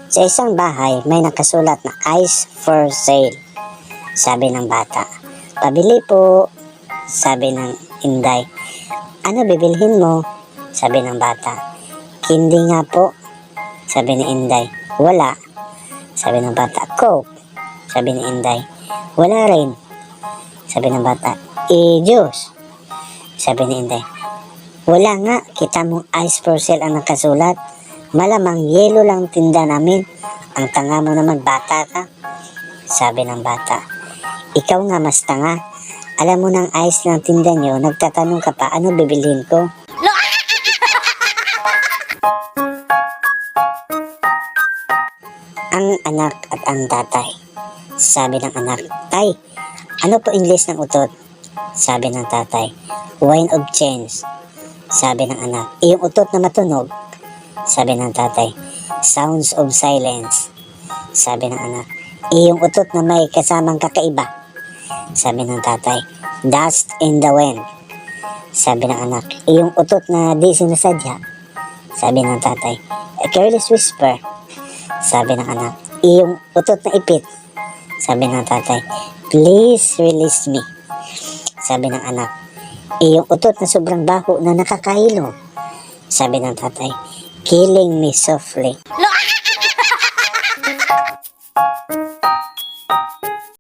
Sa isang bahay, may nakasulat na ice for sale. Sabi ng bata. Pabili po, sabi ng inday. Ano bibilhin mo? Sabi ng bata. Candy nga po, sabi ni inday. Wala, sabi ng bata. Coke, sabi ni inday. Wala rin, sabi ng bata. Juice, sabi ni inday. Wala nga, kita mong ice for sale ang nakasulat. Malamang yelo lang tinda namin. Ang tanga mo naman, bata ka, sabi ng bata. Ikaw nga mas tanga. Alam mo ng ice ng tinda nyo, nagtatanong ka pa, ano bibilhin ko? Ang anak at ang tatay. Sabi ng anak, Tay, ano po English ng utot? Sabi ng tatay, wine of change. Sabi ng anak, yung utot na matunog? Sabi ng tatay, sounds of silence. Sabi ng anak, yung utot na may kasamang kakaiba? Sabi ng tatay, dust in the wind. Sabi ng anak, yung utot na di sinasadya? Sabi ng tatay, a careless whisper. Sabi ng anak, yung utot na ipit? Sabi ng tatay, please release me. Sabi ng anak, yung utot na sobrang baho na nakakahilo? Sabi ng tatay, killing me softly.